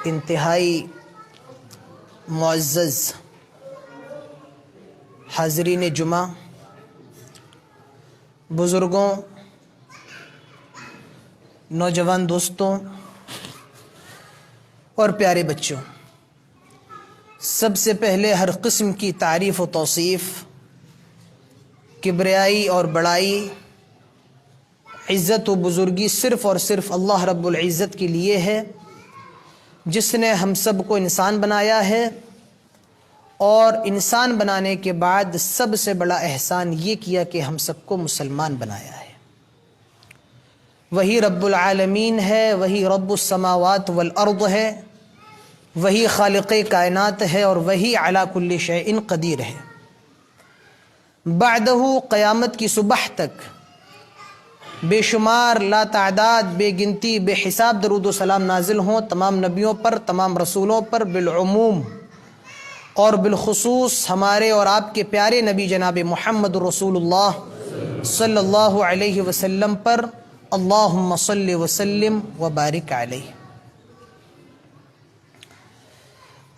انتہائی معزز حاضرین جمعہ، بزرگوں، نوجوان دوستوں اور پیارے بچوں، سب سے پہلے ہر قسم کی تعریف و توصیف، کبریائی اور بڑائی، عزت و بزرگی صرف اور صرف اللہ رب العزت کے لیے ہے، جس نے ہم سب کو انسان بنایا ہے، اور انسان بنانے کے بعد سب سے بڑا احسان یہ کیا کہ ہم سب کو مسلمان بنایا ہے۔ وہی رب العالمین ہے، وہی رب السماوات والارض ہے، وہی خالق کائنات ہے، اور وہی علی کل شیء قدیر ہے۔ بعدہ قیامت کی صبح تک بے شمار، لا تعداد، بے گنتی، بے حساب درود و سلام نازل ہوں تمام نبیوں پر، تمام رسولوں پر، بالعموم اور بالخصوص ہمارے اور آپ کے پیارے نبی جناب محمد رسول اللہ صلی اللہ علیہ وسلم پر، اللہم صلی وسلم وبارک علیہ۔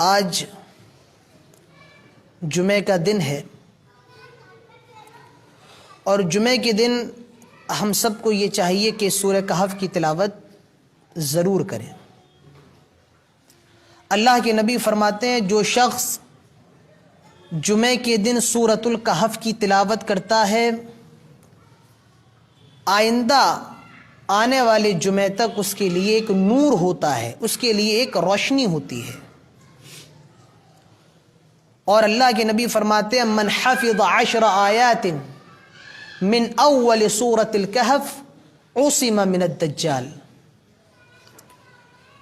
آج جمعہ کا دن ہے، اور جمعہ کے دن ہم سب کو یہ چاہیے کہ سورہ کہف کی تلاوت ضرور کریں۔ اللہ کے نبی فرماتے ہیں، جو شخص جمعہ کے دن سورۃ الکہف کی تلاوت کرتا ہے، آئندہ آنے والے جمعہ تک اس کے لیے ایک نور ہوتا ہے، اس کے لیے ایک روشنی ہوتی ہے۔ اور اللہ کے نبی فرماتے ہیں، من حفظ 10 آیات من اول سورۃ الکہف عصم من الدجال۔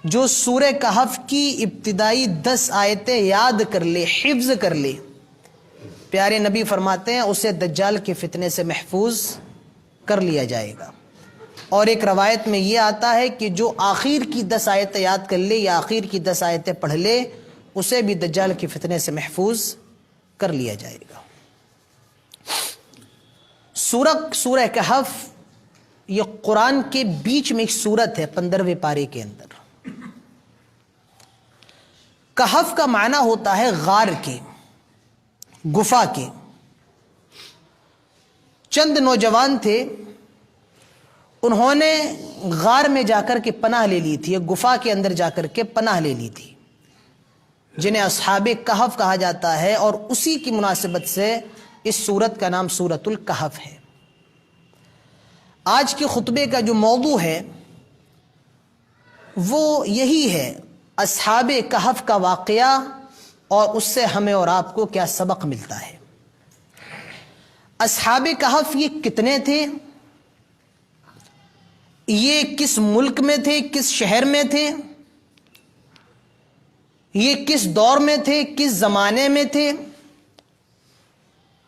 جو سورہ کہف کی ابتدائی 10 آیتیں یاد کر لے، حفظ کر لے، پیارے نبی فرماتے ہیں اسے دجال کے فتنے سے محفوظ کر لیا جائے گا۔ اور ایک روایت میں یہ آتا ہے کہ جو آخر کی 10 آیتیں یاد کر لے یا آخر کی 10 آیتیں پڑھ لے، اسے بھی دجال کے فتنے سے محفوظ کر لیا جائے گا۔ سورہ کہف یہ قرآن کے بیچ میں ایک سورت ہے، 15ویں پارے کے اندر۔ کہف کا معنی ہوتا ہے غار کے، گفا کے۔ چند نوجوان تھے، انہوں نے غار میں جا کر کے پناہ لے لی تھی، ایک گفا کے اندر جا کر کے پناہ لے لی تھی، جنہیں اصحاب کہف کہا جاتا ہے، اور اسی کی مناسبت سے اس سورت کا نام سورۃ الکہف ہے۔ آج کے خطبے کا جو موضوع ہے وہ یہی ہے، اصحاب کہف کا واقعہ اور اس سے ہمیں اور آپ کو کیا سبق ملتا ہے۔ اصحاب کہف یہ کتنے تھے؟ یہ کس ملک میں تھے؟ کس شہر میں تھے؟ یہ کس دور میں تھے؟ کس زمانے میں تھے؟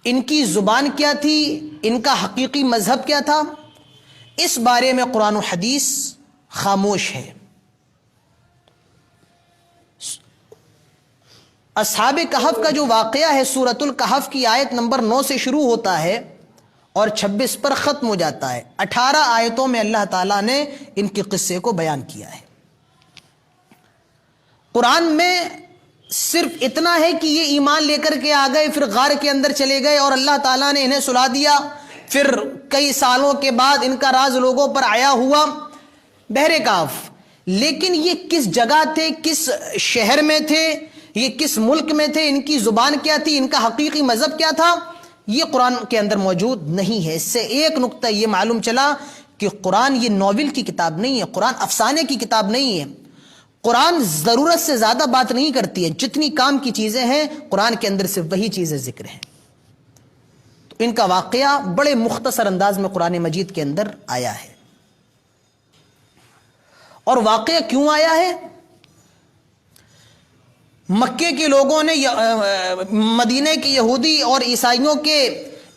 ان کی زبان کیا تھی؟ ان کا حقیقی مذہب کیا تھا؟ اس بارے میں قرآن و حدیث خاموش ہے۔ اصحاب کہف کا جو واقعہ ہے، سورۃ الکہف کی آیت نمبر 9 سے شروع ہوتا ہے اور 26 پر ختم ہو جاتا ہے۔ 18 آیتوں میں اللہ تعالیٰ نے ان کے قصے کو بیان کیا ہے۔ قرآن میں صرف اتنا ہے کہ یہ ایمان لے کر کے آ گئے، پھر غار کے اندر چلے گئے اور اللہ تعالیٰ نے انہیں سلا دیا، پھر کئی سالوں کے بعد ان کا راز لوگوں پر آیا ہوا، بہرکاف۔ لیکن یہ کس جگہ تھے، کس شہر میں تھے، یہ کس ملک میں تھے، ان کی زبان کیا تھی، ان کا حقیقی مذہب کیا تھا، یہ قرآن کے اندر موجود نہیں ہے۔ اس سے ایک نقطہ یہ معلوم چلا کہ قرآن یہ ناول کی کتاب نہیں ہے، قرآن افسانے کی کتاب نہیں ہے۔ قرآن ضرورت سے زیادہ بات نہیں کرتی ہے، جتنی کام کی چیزیں ہیں قرآن کے اندر صرف وہی چیزیں ذکر ہیں۔ تو ان کا واقعہ بڑے مختصر انداز میں قرآن مجید کے اندر آیا ہے۔ اور واقعہ کیوں آیا ہے؟ مکے کے لوگوں نے مدینے کے یہودی اور عیسائیوں کے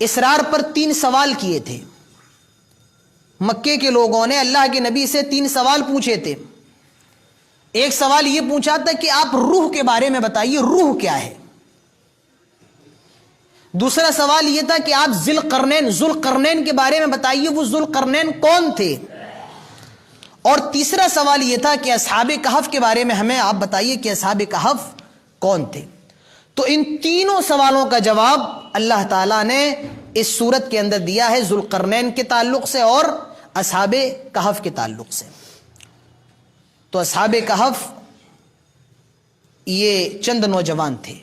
اصرار پر 3 سوال کیے تھے۔ مکے کے لوگوں نے اللہ کے نبی سے 3 سوال پوچھے تھے۔ ایک سوال یہ پوچھا تھا کہ آپ روح کے بارے میں بتائیے، روح کیا ہے۔ دوسرا سوال یہ تھا کہ آپ ذوالقرنین کے بارے میں بتائیے، وہ ذوالقرنین کون تھے۔ اور تیسرا سوال یہ تھا کہ اصحاب کہف کے بارے میں ہمیں آپ بتائیے کہ اصحاب کہف کون تھے. تو ان تینوں سوالوں کا جواب اللہ تعالیٰ نے اس سورت کے اندر دیا ہے، ذوالقرنین کے تعلق سے اور اصحاب کہف کے تعلق سے. تو اصحاب کہف یہ چند نوجوان تھے.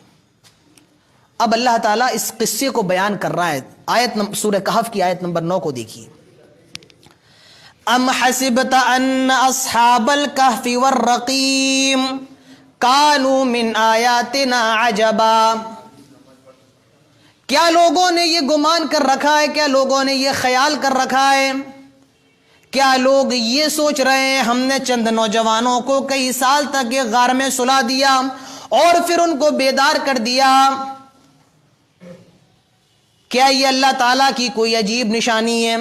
اب اللہ تعالیٰ اس قصے کو بیان کر رہا ہے. سورہ کہف کی آیت نمبر 9 کو دیکھیے. ام حسبت ان اصحاب الکہف والرقیم کانوا من آیاتنا عجبا. کیا لوگوں نے یہ گمان کر رکھا ہے، کیا لوگوں نے یہ خیال کر رکھا ہے، کیا لوگ یہ سوچ رہے ہیں ہم نے چند نوجوانوں کو کئی سال تک یہ غار میں سلا دیا اور پھر ان کو بیدار کر دیا، کیا یہ اللہ تعالیٰ کی کوئی عجیب نشانی ہے؟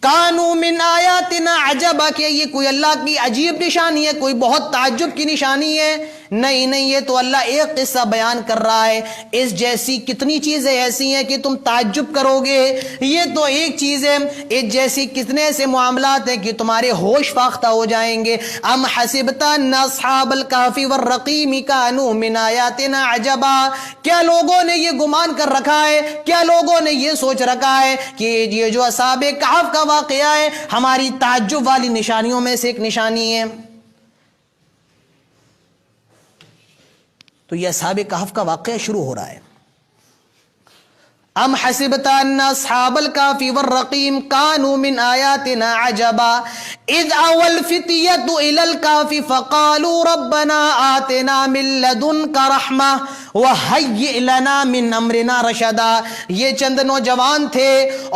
کانوا من آیاتنا عجبا، کہ یہ کوئی اللہ کی عجیب نشانی ہے، کوئی بہت تعجب کی نشانی ہے؟ نہیں نہیں، یہ تو اللہ ایک قصہ بیان کر رہا ہے. اس جیسی کتنی چیزیں ایسی ہیں کہ تم تعجب کرو گے. یہ تو ایک چیز ہے، اس جیسی کتنے ایسے معاملات ہیں کہ تمہارے ہوش فاختہ ہو جائیں گے. ام حسبت ان اصحاب الکہف والرقیم کانوا من آیاتنا عجبا. کیا لوگوں نے یہ گمان کر رکھا ہے، کیا لوگوں نے یہ سوچ رکھا ہے کہ یہ جو اصحاب کہف کا واقعہ ہے ہماری تعجب والی نشانیوں میں سے ایک نشانی ہے؟ تو یہ اصحاب کہف کا واقعہ شروع ہو رہا ہے. ام حسبت ان اصحاب الکہف والرقیم کانوا من آیاتنا عجبا اذ اوى الفتية الى الكهف فقالوا ربنا آتنا من لدنك رحمة وهيئ لنا من امرنا رشدا. یہ چند نوجوان تھے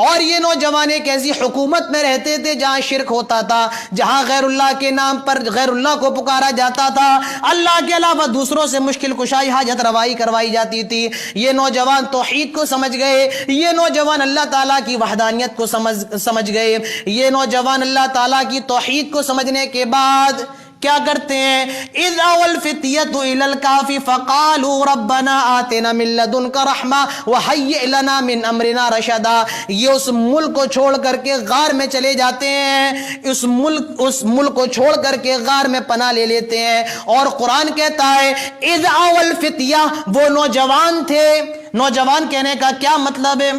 اور یہ نوجوان ایک ایسی حکومت میں رہتے تھے جہاں شرک ہوتا تھا، جہاں غیر اللہ کے نام پر غیر اللہ کو پکارا جاتا تھا، اللہ کے علاوہ دوسروں سے مشکل کشائی حاجت روائی کروائی جاتی تھی. یہ نوجوان توحید کو سمجھ گئے، یہ نوجوان اللہ تعالیٰ کی وحدانیت کو سمجھ گئے. یہ نوجوان اللہ تعالیٰ کی توحید کو سمجھنے کے بعد کیا کرتے ہیں؟ اذ اوى الفتية الى الكهف فقالوا ربنا آتنا من لدنك رحمة وهيئ لنا من امرنا رشدا. یہ اس ملک کو چھوڑ کر کے غار میں چلے جاتے ہیں، اس ملک کو چھوڑ کر کے غار میں پناہ لے لیتے ہیں. اور قرآن کہتا ہے اذ اوى الفتية، وہ نوجوان تھے. نوجوان کہنے کا کیا مطلب ہے؟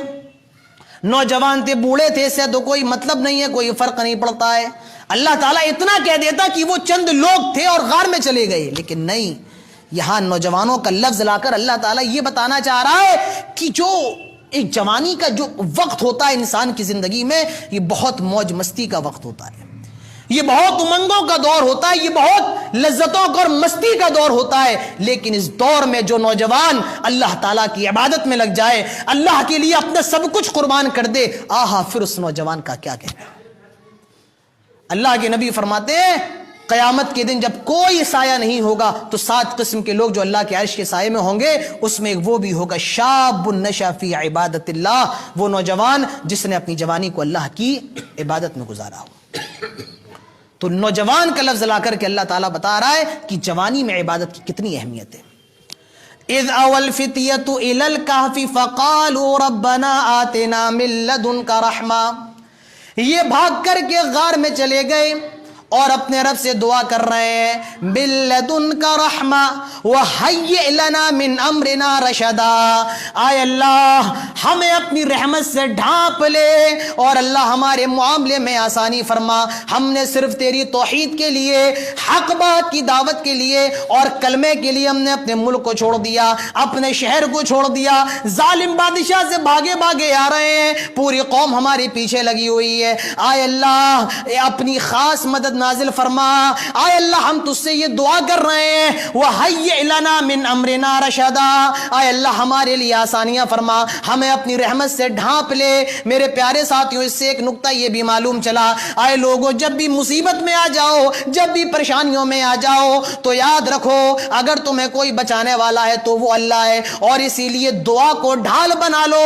نوجوان تھے، بوڑھے تھے، اس سے تو کوئی مطلب نہیں ہے، کوئی فرق نہیں پڑتا ہے. اللہ تعالیٰ اتنا کہہ دیتا کہ وہ چند لوگ تھے اور غار میں چلے گئے، لیکن نہیں، یہاں نوجوانوں کا لفظ لا کر اللہ تعالیٰ یہ بتانا چاہ رہا ہے کہ جو ایک جوانی کا جو وقت ہوتا ہے انسان کی زندگی میں، یہ بہت موج مستی کا وقت ہوتا ہے، یہ بہت امنگوں کا دور ہوتا ہے، یہ بہت لذتوں کا اور مستی کا دور ہوتا ہے. لیکن اس دور میں جو نوجوان اللہ تعالیٰ کی عبادت میں لگ جائے، اللہ کے لیے اپنا سب کچھ قربان کر دے، آہا پھر اس نوجوان کا کیا کہنا. اللہ کے نبی فرماتے ہیں قیامت کے دن جب کوئی سایہ نہیں ہوگا تو 7 قسم کے لوگ جو اللہ کے عرش کے سائے میں ہوں گے، اس میں وہ بھی ہوگا شاب نشا فی عبادت اللہ، وہ نوجوان جس نے اپنی جوانی کو اللہ کی عبادت میں گزارا ہو. تو نوجوان کا لفظ لا کر کے اللہ تعالیٰ بتا رہا ہے کہ جوانی میں عبادت کی کتنی اہمیت ہے. اذ اوى الفتية الى الكهف فقالوا ربنا آتنا من لدنك رحمة. یہ بھاگ کر کے غار میں چلے گئے اور اپنے رب سے دعا کر رہے ہیں من لدنک رحمہ وہیئ لنا من امرنا رشدا. آئے اللہ ہمیں اپنی رحمت سے ڈھانپ لے اور اللہ ہمارے معاملے میں آسانی فرما. ہم نے صرف تیری توحید کے لیے، حق بات کی دعوت کے لیے اور کلمے کے لیے ہم نے اپنے ملک کو چھوڑ دیا، اپنے شہر کو چھوڑ دیا، ظالم بادشاہ سے بھاگے بھاگے آ رہے ہیں، پوری قوم ہمارے پیچھے لگی ہوئی ہے. آئے اللہ اپنی خاص مدد نازل فرما. آئے اللہ ہم تجھ سے یہ دعا کر رہے ہیں وَهَيِّئْ لَنَا مِنْ أَمْرِنَا رَشَدًا. آئے اللہ ہمارے لیے آسانیاں فرما، ہمیں اپنی رحمت سے ڈھانپ لے. میرے پیارے ساتھیوں، اس سے ایک نقطہ یہ بھی معلوم چلا، آئے لوگوں جب بھی مصیبت میں آ جاؤ، جب بھی پریشانیوں میں آ جاؤ تو یاد رکھو اگر تمہیں کوئی بچانے والا ہے تو وہ اللہ ہے. اور اسی لیے دعا کو ڈھال بنا لو،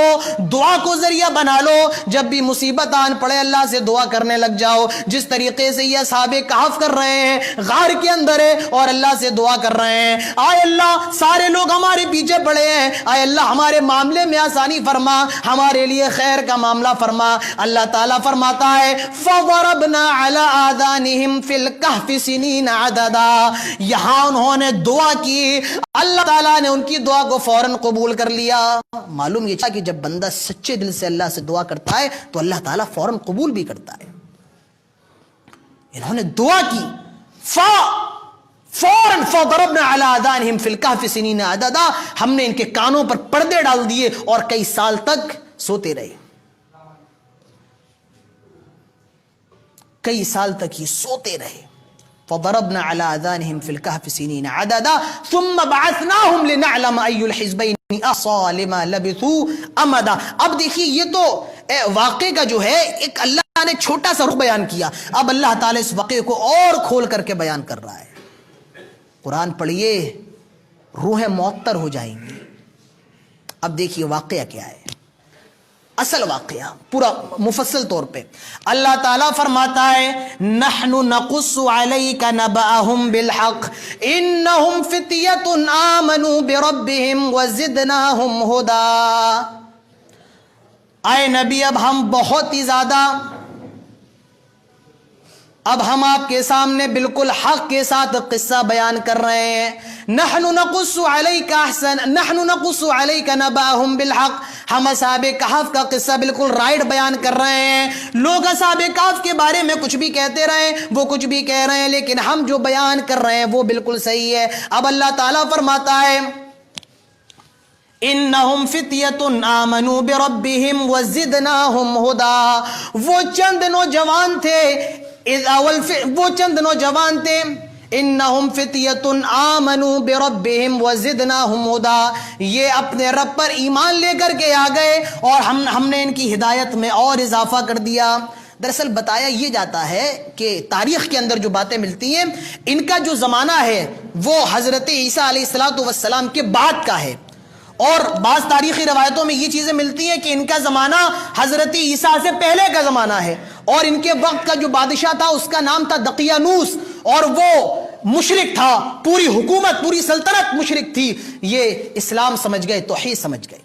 دعا کو ذریعہ بنا لو. جب بھی مصیبت آن پڑے اللہ سے دعا کرنے لگ جاؤ، جس طریقے سے یہ اصحاب کہف کر رہے ہیں، غار کے اندر ہے اور اللہ سے دعا کر رہے ہیں، آئے اللہ سارے لوگ ہمارے پیچھے پڑے ہیں، آئے اللہ ہمارے معاملے میں آسانی فرما، ہمارے لیے خیر کا معاملہ فرما۔ اللہ تعالیٰ فرماتا ہے فَضَرَبْنَا عَلَىٰ آذَانِهِمْ فِي الْكَهْفِ سِنِينَ عَدَدًا، یہاں انہوں نے دعا کی، اللہ تعالیٰ نے ان کی دعا کو فوراً قبول کر لیا۔ معلوم یہ کہ جب بندہ سچے دل سے اللہ سے دعا کرتا ہے تو اللہ تعالیٰ فوراً قبول بھی کرتا ہے۔ انہوں نے دعا کی، فوراً فَضَرَبْنَا عَلَىٰ آذَانِهِمْ فِي الْكَهْفِ سِنِينَ عَدَدًا، ہم نے ان کے کانوں پر پردے ڈال دیے اور کئی سال تک سوتے رہے، کئی سال تک یہ سوتے رہے۔ فضربنا على آذانهم في الكهف سنين عددا ثم بعثناهم لنعلم أي الحزبين أحصى لما لبثوا أمدا۔ اب دیکھیے یہ تو واقعے کا جو ہے ایک اللہ نے چھوٹا سا رخ بیان کیا، اب اللہ تعالیٰ اس واقعے کو اور کھول کر کے بیان کر رہا ہے۔ قرآن پڑھیے روحیں معطر ہو جائیں گی۔ اب دیکھیے واقعہ کیا ہے، اصل واقعہ پورا مفصل طور پہ اللہ تعالیٰ فرماتا ہے نحن نقص علیک نبأہم بالحق انہم فتیۃ آمنوا بربہم وزدناہم ہدی۔ اے نبی اب ہم بہت ہی زیادہ، اب ہم آپ کے سامنے بالکل حق کے ساتھ قصہ بیان کر رہے ہیں۔ نحن نقص علیک نبأہم بالحق، ہم اصحاب کہف کا قصہ بالکل رائٹ بیان کر رہے ہیں۔ لوگ اصحاب کہف کے بارے میں کچھ بھی کہتے رہے، وہ کچھ بھی کہہ رہے ہیں، لیکن ہم جو بیان کر رہے ہیں وہ بالکل صحیح ہے۔ اب اللہ تعالیٰ فرماتا ہے انہم فتیۃ آمنوا بربہم وزدناہم ہدی، وہ چند نوجوان تھے، انہم فتیۃ آمنوا بربہم وزدناہم ہدی، یہ اپنے رب پر ایمان لے کر کے آ گئے اور ہم نے ان کی ہدایت میں اور اضافہ کر دیا۔ دراصل بتایا یہ جاتا ہے کہ تاریخ کے اندر جو باتیں ملتی ہیں ان کا جو زمانہ ہے وہ حضرت عیسیٰ علیہ السلام کے بعد کا ہے، اور بعض تاریخی روایتوں میں یہ چیزیں ملتی ہیں کہ ان کا زمانہ حضرت عیسیٰ سے پہلے کا زمانہ ہے، اور ان کے وقت کا جو بادشاہ تھا اس کا نام تھا دقیانوس، اور وہ مشرک تھا، پوری حکومت پوری سلطنت مشرک تھی۔ یہ اسلام سمجھ گئے، توحید سمجھ گئے۔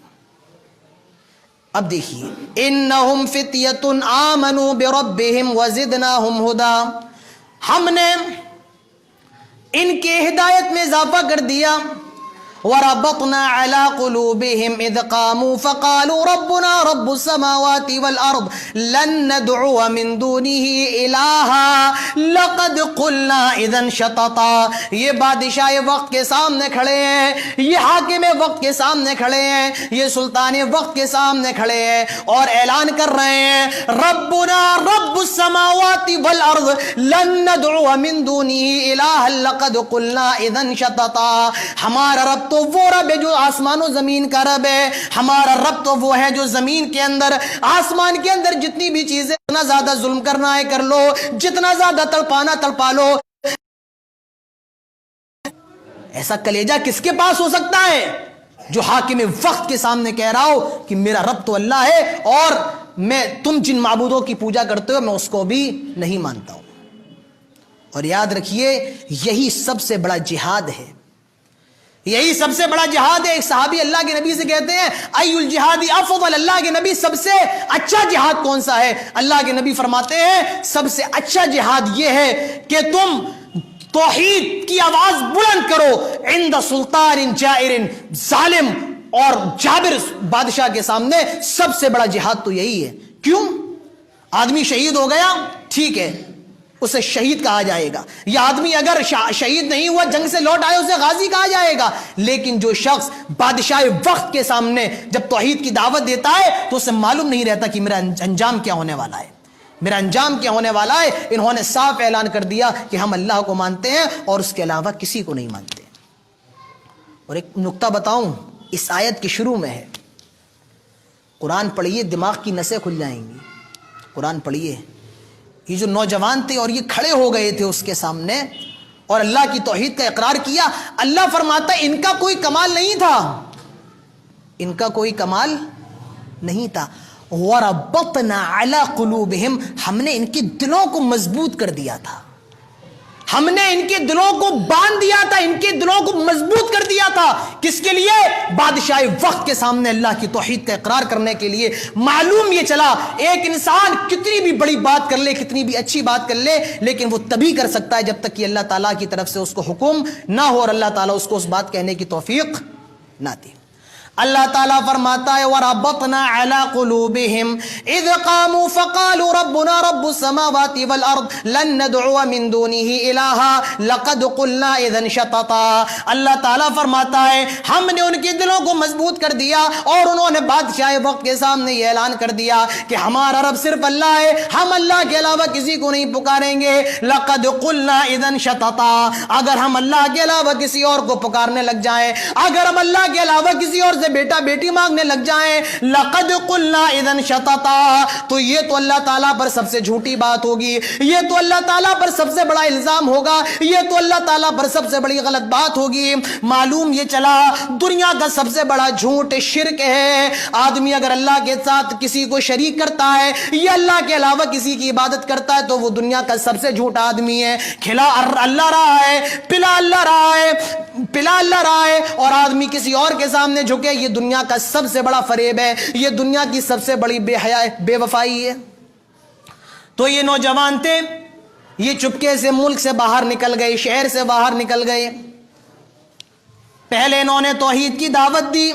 اب دیکھیے انہم فتیۃ آمنوا بربہم وزدناہم ہدی، ہم نے ان کے ہدایت میں اضافہ کر دیا۔ وربطنا على قلوبهم إذ قاموا فقالوا ربنا رب السماوات والأرض لن ندعو من دونه إلها لقد قلنا إذا شططا۔ یہ بادشاہ وقت کے سامنے کھڑے ہیں، یہ حاکم وقت کے سامنے کھڑے ہیں، یہ سلطان وقت کے سامنے کھڑے ہیں اور اعلان کر رہے ہیں ربنا رب السماوات والأرض لن ندعو من دونه إلها لقد قلنا إذا شططا۔ ہمارا رب تو وہ رب ہے جو آسمان و زمین کا رب ہے، ہمارا رب تو وہ ہے جو زمین کے اندر آسمان کے اندر جتنی بھی چیزیں، جتنا زیادہ ظلم کرنا ہے کر لو، جتنا زیادہ تڑپانا تڑپا لو۔ ایسا کلیجہ کس کے پاس ہو سکتا ہے جو حاکم وقت کے سامنے کہہ رہا ہو کہ میرا رب تو اللہ ہے اور میں تم جن معبودوں کی پوجا کرتے ہو میں اس کو بھی نہیں مانتا ہوں۔ اور یاد رکھیے یہی سب سے بڑا جہاد ہے، یہی سب سے بڑا جہاد ہے۔ ایک صحابی اللہ کے نبی سے کہتے ہیں ای الجہاد افضل، اللہ کے نبی سب سے اچھا جہاد کون سا ہے؟ اللہ کے نبی فرماتے ہیں سب سے اچھا جہاد یہ ہے کہ تم توحید کی آواز بلند کرو عند سلطان جائر، ظالم اور جابر بادشاہ کے سامنے۔ سب سے بڑا جہاد تو یہی ہے۔ کیوں؟ آدمی شہید ہو گیا ٹھیک ہے، اسے شہید کہا جائے گا، یا آدمی اگر شہید نہیں ہوا جنگ سے لوٹ آئے اسے غازی کہا جائے گا، لیکن جو شخص بادشاہ وقت کے سامنے جب توحید کی دعوت دیتا ہے تو اسے معلوم نہیں رہتا کہ میرا انجام کیا ہونے والا ہے، میرا انجام کیا ہونے والا ہے۔ انہوں نے صاف اعلان کر دیا کہ ہم اللہ کو مانتے ہیں اور اس کے علاوہ کسی کو نہیں مانتے۔ اور ایک نقطہ بتاؤں، اس آیت کے شروع میں ہے، قرآن پڑھیے دماغ کی نسیں کھل جائیں گی۔ قرآن پڑھیے، یہ جو نوجوان تھے اور یہ کھڑے ہو گئے تھے اس کے سامنے اور اللہ کی توحید کا اقرار کیا، اللہ فرماتا ہے ان کا کوئی کمال نہیں تھا، ان کا کوئی کمال نہیں تھا۔ وَرَبَّطْنَا عَلَىٰ قُلُوبِهِمْ، ہم نے ان کے دلوں کو مضبوط کر دیا تھا۔ ہم نے ان کے دلوں کو باندھ دیا تھا, ان کے دلوں کو مضبوط کر دیا تھا. کس کے لیے؟ بادشاہ وقت کے سامنے اللہ کی توحید کا اقرار کرنے کے لیے. معلوم یہ چلا ایک انسان کتنی بھی بڑی بات کر لے, کتنی بھی اچھی بات کر لے, لیکن وہ تبھی کر سکتا ہے جب تک کہ اللہ تعالیٰ کی طرف سے اس کو حکم نہ ہو اور اللہ تعالیٰ اس کو اس بات کہنے کی توفیق نہ دے. اللہ تعالیٰ فرماتا ہے وَرَبَّطْنَا عَلَىٰ قُلُوبِهِمْ اِذْ قَامُوا فَقَالُوا رَبُّنَا رَبُّ السَّمَاوَاتِ وَالْأَرْضِ لَن نَّدْعُوَ مِن دُونِهِ إِلَٰهًا لَقَدْ قُلْنَا إِذًا شَطَطًا. اللہ تعالیٰ فرماتا ہے ہم نے ان کے دلوں کو مضبوط کر دیا اور انہوں نے بادشاہ وقت کے سامنے یہ اعلان کر دیا کہ ہمارا رب صرف اللہ ہے, ہم اللہ کے علاوہ کسی کو نہیں پکاریں گے. لَقَدْ قُلْنَا إِذًا شَطَطًا. اگر ہم اللہ کے علاوہ کسی اور کو پکارنے لگ جائیں, اگر ہم اللہ کے علاوہ کسی اور سے بیٹا بیٹی مانگنے لگ جائیں, لقد قلنا اذن شططا, تو یہ تو اللہ تعالیٰ پر سب سے جھوٹی بات ہوگی, یہ تو اللہ تعالیٰ پر سب سے بڑا الزام ہوگا, یہ تو اللہ تعالیٰ پر سب سے بڑی غلط بات ہوگی. معلوم یہ چلا دنیا کا سب سے بڑا جھوٹ شرک ہے. آدمی اگر اللہ کے ساتھ کسی کو شریک کرتا ہے یا اللہ کے علاوہ کسی کی عبادت کرتا ہے تو وہ دنیا کا سب سے جھوٹا آدمی ہے. کھلا اللہ رہا ہے, پلا اللہ رہا ہے, پلا اللہ رہا ہے, اور آدمی کسی اور کے سامنے جھکے, یہ دنیا کا سب سے بڑا فریب ہے, یہ دنیا کی سب سے بڑی بے وفائی ہے. تو یہ نوجوان تھے, یہ چپکے سے ملک سے باہر نکل گئے, شہر سے باہر نکل گئے. پہلے انہوں نے توحید کی دعوت دی.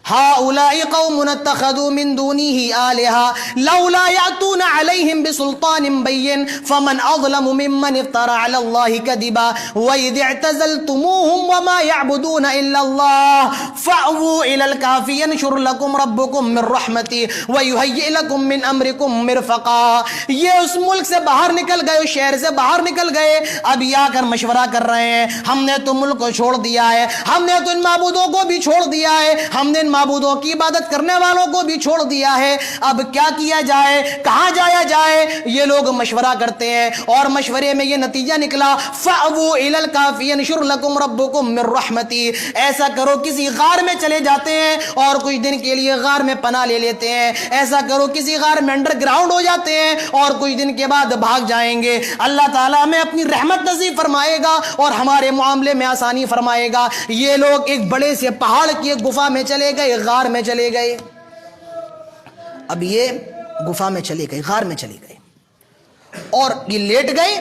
هؤلاء قوم اتخذوا من دونه آلهة لولا يأتون عليهم بسلطان بين فمن أظلم ممن افترى على الله كذبا وإذ اعتزلتموهم وما يعبدون إلا الله فأووا إلى الكهف ينشر لكم ربكم من رحمته ويهيئ لكم من أمركم مرفقا. یہ اس ملک سے باہر نکل گئے, شہر سے باہر نکل گئے, اب یہ آ کر مشورہ کر رہے ہیں ہم نے تو ملک کو چھوڑ دیا ہے, ہم نے تو ان معبودوں کو بھی چھوڑ دیا ہے, ہم نے معبودوں کی عبادت کرنے والوں کو بھی چھوڑ دیا ہے, اب کیا کیا جائے, کہاں جایا جائے. یہ لوگ مشورہ کرتے ہیں اور مشورے میں یہ نتیجہ نکلا فَأْوُوا إِلَى الْكَهْفِ يَنشُرْ لَكُمْ رَبُّكُم مِّن رَحْمَتِهِ. ایسا کرو کسی غار میں چلے جاتے ہیں اور کچھ دن کے لیے غار میں پناہ لے لیتے ہیں, ایسا کرو کسی غار میں انڈر گراؤنڈ ہو جاتے ہیں اور کچھ دن کے بعد بھاگ جائیں گے, اللہ تعالیٰ ہمیں اپنی رحمت نصیب فرمائے گا اور ہمارے معاملے میں آسانی فرمائے گا. یہ لوگ ایک بڑے سے پہاڑ کی ایک گفا میں چلے گئے, غار میں چلے گئے. اب یہ گفا میں چلے گئے, غار میں چلے گئے اور یہ لیٹ گئے.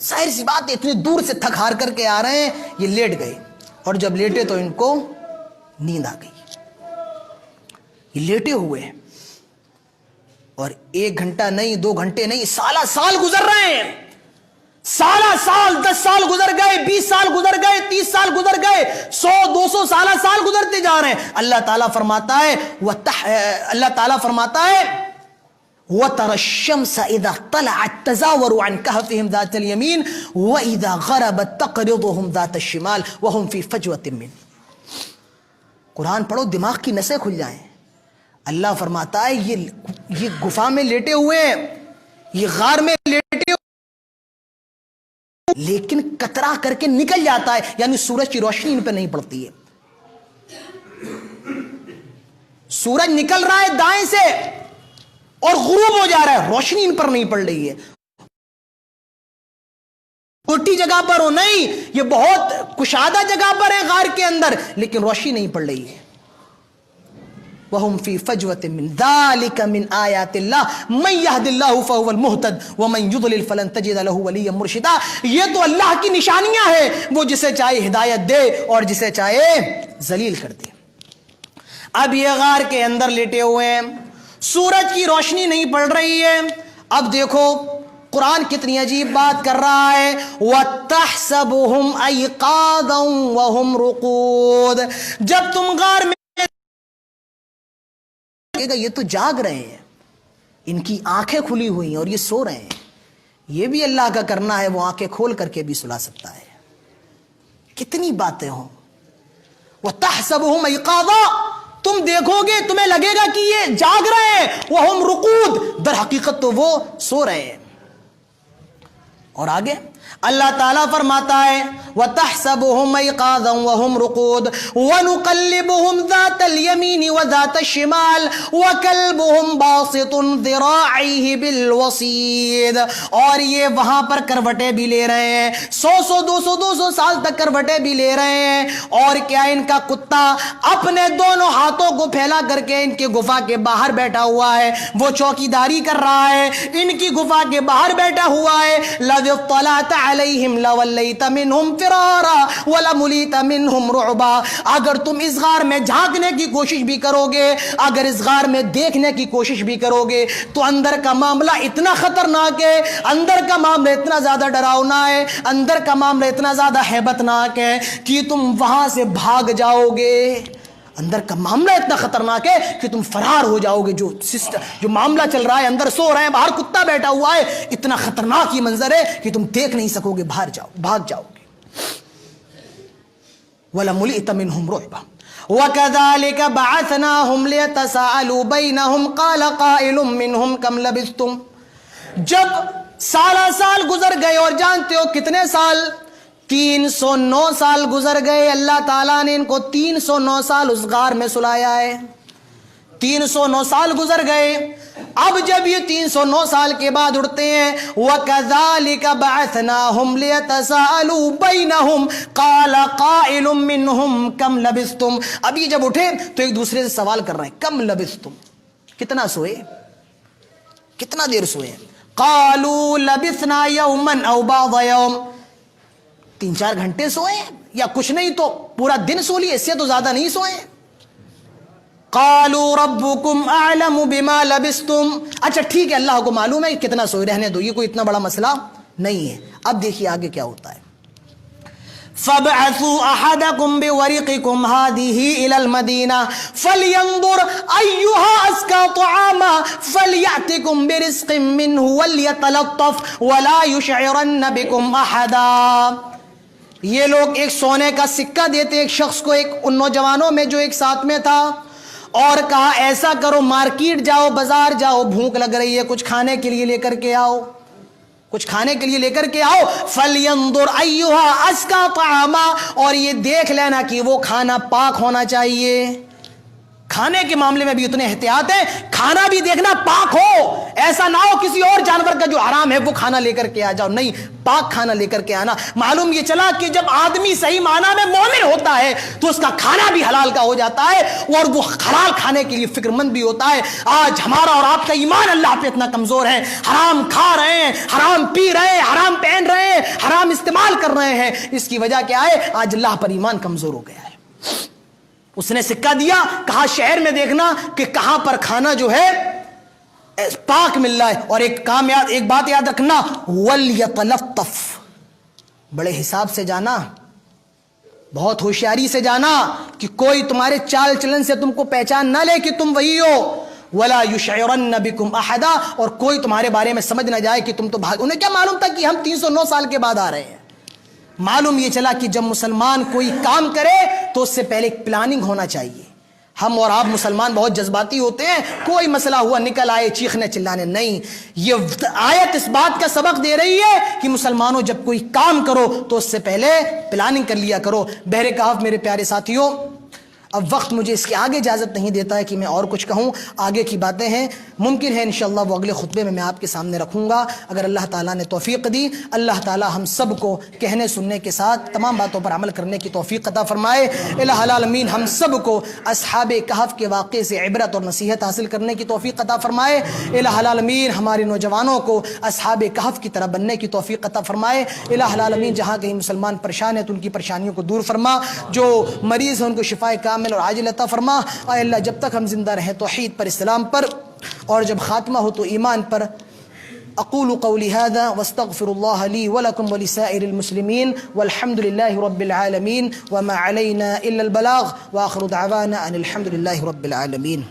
ظاہر سی بات ہے اتنی دور سے تھک ہار کر کے آ رہے ہیں, یہ لیٹ گئے اور جب لیٹے تو ان کو نیند آ گئی. یہ لیٹے ہوئے اور 1 گھنٹہ نہیں, 2 گھنٹے نہیں, سال گزر رہے ہیں. سال 10 سال گزر گئے, 20 سال گزر گئے, 30 سال گزر گئے, 100-200 سال گزرتے جا رہے ہیں. اللہ تعالیٰ فرماتا ہے وَتَرَى الشَّمْسَ إِذَا طَلَعَتْ تَزَاوَرُ عَنْ كَهْفِهِمْ ذَاتَ الْيَمِينِ وَإِذَا غَرَبَتْ تَقْرِضُهُمْ ذَاتَ الشِّمَالِ وَهُمْ فِي فَجْوَةٍ مِّنْهُ. قرآن پڑھو دماغ کی نسیں کھل جائیں. اللہ فرماتا ہے یہ گفا میں لیٹے ہوئے ہیں, یہ غار میں لیٹے ہوئے, لیکن کترا کر کے نکل جاتا ہے, یعنی سورج کی روشنی ان پہ نہیں پڑتی ہے. سورج نکل رہا ہے دائیں سے اور غروب ہو جا رہا ہے, روشنی ان پر نہیں پڑ رہی ہے. الٹی جگہ پر ہو نہیں, یہ بہت کشادہ جگہ پر ہے غار کے اندر, لیکن روشنی نہیں پڑ رہی ہے. وَهُمْ فِي فَجْوَةٍ مِّن ذَلِكَ مِنْ آيَاتِ اللَّهِ مَن يَهْدِ اللَّهُ فَهُوَ الْمُهْتَدِ وَمَن يُضْلِلْ فَلَن تَجِدَ لَهُ وَلِيًّا مُرْشِدًا. یہ تو اللہ کی نشانیاں ہیں, وہ جسے چاہے ہدایت دے اور جسے چاہے ذلیل کر دے. اب یہ غار کے اندر لیٹے ہوئے ہیں, سورج کی روشنی نہیں پڑ رہی ہے. اب دیکھو قرآن کتنی عجیب بات کر رہا ہے, وَتَحْسَبُهُمْ أَيْقَاظًا وَهُمْ رُقُودٌ. جب تم غار میں یہ تو جاگ رہے ہیں, ان کی آنکھیں کھلی ہوئی ہیں اور یہ سو رہے ہیں. یہ بھی اللہ کا کرنا ہے, وہ آنکھیں کھول کر کے بھی سلا سکتا ہے. کتنی باتیں ہوں. وَتَحْسَبُهُمْ أَيْقَاظًا, تم دیکھو گے تمہیں لگے گا کہ یہ جاگ رہے ہیں, وَهُمْ رُقُودٌ, در حقیقت تو وہ سو رہے ہیں. اور آگے اللہ تعالیٰ فرماتا ہے وَتَحْسَبُهُمْ أَيْقَاظًا وَهُمْ رُقُودٌ وَنُقَلِّبُهُمْ ذَاتَ الْيَمِينِ وَذَاتَ الشِّمَالِ وَكَلْبُهُمْ بَاسِطٌ ذِرَاعَيْهِ بِالْوَصِيدِ، اور یہ وہاں پر کروٹیں بھی لے رہے ہیں، 100 سال تک کروٹیں بھی لے رہے ہیں، اور کیا ان کا کتا اپنے دونوں ہاتھوں کو پھیلا کر کے ان کی گفا کے باہر بیٹھا ہوا ہے، وہ چوکیداری کر رہا ہے، ان کی گفا کے باہر بیٹھا ہوا ہے۔ لَوِ اطَّلَعْتَ عَلَيْهِمْ لَوَلَّيْتَ مِنْهُمْ فِرَارًا وَلَمُلِئْتَ مِنْهُمْ رُعْبًا، اگر تم اس غار میں جھانکنے کی کوشش بھی کرو گے، اگر اس غار میں دیکھنے کی کوشش بھی کرو گے، تو اندر کا معاملہ اتنا خطرناک ہے، اندر کا معاملہ اتنا زیادہ ڈراؤنا ہے، اندر کا معاملہ اتنا زیادہ ہیبتناک ہے کہ تم وہاں سے بھاگ جاؤ گے۔ اندر کا معاملہ اتنا خطرناک ہے کہ تم فرار ہو جاؤ گے۔ جو معاملہ چل رہا ہے، اندر سو رہے ہیں، باہر کتا بیٹھا ہوا ہے، اتنا خطرناک یہ منظر ہے کہ تم دیکھ نہیں سکو گے، بھاگ جاؤ گے۔ وَلَمُلِئْتَ مِنْهُمْ رُعْبًا وَكَذَلِكَ بَعَثْنَاهُمْ لِيَتَسَاءَلُوا بَيْنَهُمْ قَالَ قَائِلٌ مِّنْهُمْ كَمْ لَبِثْتُمْ، جب سال گزر گئے، اور جانتے ہو کتنے سال؟ 309 سال گزر گئے۔ اللہ تعالیٰ نے ان کو 309 سال اس غار میں سلایا ہے، 309 سال گزر گئے۔ اب جب یہ 309 سال کے بعد اٹھتے ہیں، وَكَذَلِكَ بَعَثْنَاهُمْ لِيَتَسَاءَلُوا بَيْنَهُمْ قَالَ قَائِلٌ مِّنْهُمْ كَمْ لَبِثْتُمْ، اب یہ جب اٹھے تو ایک دوسرے سے سوال کر رہے ہیں، کم لبثتم، کتنا سوئے، کتنا دیر سوئے؟ قَالُوا لَبِثْنَا يَوْمًا أَوْ بَعْضَ يَوْمٍ، 3-4 گھنٹے سوئے یا کچھ نہیں تو پورا دن سو لیے، اس سے تو زیادہ نہیں سوئے۔ قالوا ربكم اعلم بما لبثتم، اچھا ٹھیک ہے، اللہ کو معلوم ہے کتنا سوئے، رہنے دو، یہ کوئی اتنا بڑا مسئلہ نہیں ہے۔ اب دیکھیے آگے کیا ہوتا ہے۔ فَابْعَثُوا أَحَدَكُمْ بِوَرِقِكُمْ هَذِهِ إِلَى الْمَدِينَةِ فَلْيَنظُرْ أَيُّهَا أَزْكَىٰ طَعَامًا فَلْيَأْتِكُمْ بِرِزْقٍ مِّنْهُ وَلْيَتَلَطَّفْ وَلَا يُشْعِرَنَّ بِكُمْ أَحَدًا، یہ لوگ ایک سونے کا سکہ دیتے ایک شخص کو، ایک ان نوجوانوں میں جو ایک ساتھ میں تھا، اور کہا ایسا کرو، مارکیٹ جاؤ، بازار جاؤ، بھوک لگ رہی ہے، کچھ کھانے کے لیے لے کر کے آؤ، کچھ کھانے کے لیے لے کر کے آؤ۔ فَلْيَنظُرْ أَيُّهَا أَزْكَىٰ طَعَامًا، اور یہ دیکھ لینا کہ وہ کھانا پاک ہونا چاہیے۔ کھانے کے معاملے میں بھی اتنے احتیاط ہے، کھانا بھی دیکھنا پاک ہو، ایسا نہ ہو کسی اور جانور کا جو حرام ہے وہ کھانا لے کر کے آ جاؤ، نہیں، پاک کھانا لے کر کے آنا۔ معلوم یہ چلا کہ جب آدمی صحیح معنی میں مومن ہوتا ہے تو اس کا کھانا بھی حلال کا ہو جاتا ہے، اور وہ حلال کھانے کے لیے فکر مند بھی ہوتا ہے۔ آج ہمارا اور آپ کا ایمان اللہ پہ اتنا کمزور ہے، حرام کھا رہے ہیں، حرام پی رہے ہیں، حرام پہن رہے ہیں، حرام استعمال کر رہے ہیں، اس کی وجہ کیا ہے؟ آج اللہ پر ایمان کمزور ہو گیا ہے۔ اس نے سکہ دیا، کہا شہر میں دیکھنا کہ کہاں پر کھانا جو ہے پاک مل رہا ہے، اور ایک بات یاد رکھنا، وَلْيَتَلَطَّفْ، بڑے حساب سے جانا، بہت ہوشیاری سے جانا کہ کوئی تمہارے چال چلن سے تم کو پہچان نہ لے کہ تم وہی ہو۔ وَلَا يُشْعِرَنَّ بِكُمْ أَحَدًا، اور کوئی تمہارے بارے میں سمجھ نہ جائے کہ تم تو بھاگ۔ انہیں کیا معلوم تھا کہ ہم 309 سال کے بعد آ رہے ہیں؟ معلوم یہ چلا کہ جب مسلمان کوئی کام کرے تو اس سے پہلے ایک پلاننگ ہونا چاہیے۔ ہم اور آپ مسلمان بہت جذباتی ہوتے ہیں، کوئی مسئلہ ہوا نکل آئے چیخنے چلانے، نہیں، یہ آیت اس بات کا سبق دے رہی ہے کہ مسلمانوں جب کوئی کام کرو تو اس سے پہلے پلاننگ کر لیا کرو۔ بہر کہف میرے پیارے ساتھیوں، اب وقت مجھے اس کے آگے اجازت نہیں دیتا ہے کہ میں اور کچھ کہوں، آگے کی باتیں ہیں، ممکن ہے انشاءاللہ وہ اگلے خطبے میں آپ کے سامنے رکھوں گا اگر اللہ تعالیٰ نے توفیق دی۔ اللہ تعالیٰ ہم سب کو کہنے سننے کے ساتھ تمام باتوں پر عمل کرنے کی توفیق عطا فرمائے۔ الہ العالمین ہم سب کو اصحاب کہف کے واقعے سے عبرت اور نصیحت حاصل کرنے کی توفیق عطا فرمائے۔ الہ العالمین ہمارے نوجوانوں کو اصحاب کہف کی طرح بننے کی توفیق عطا فرمائے۔ الہ العالمین جہاں کہیں مسلمان پریشان ہیں تو ان کی پریشانیوں کو دور فرما، جو مریض ہیں ان کو شفائے کامل اور عاجل عطا فرما۔ اے اللہ جب تک ہم زندہ رہیں توحید پر، اسلام پر، اور جب خاتمہ ہو تو ایمان پر۔ اقول قولی هذا واستغفر الله لي ولكم ولسائر المسلمين والحمد لله رب العالمين وما علينا الا البلاغ واخر دعوانا ان الحمد لله رب العالمين۔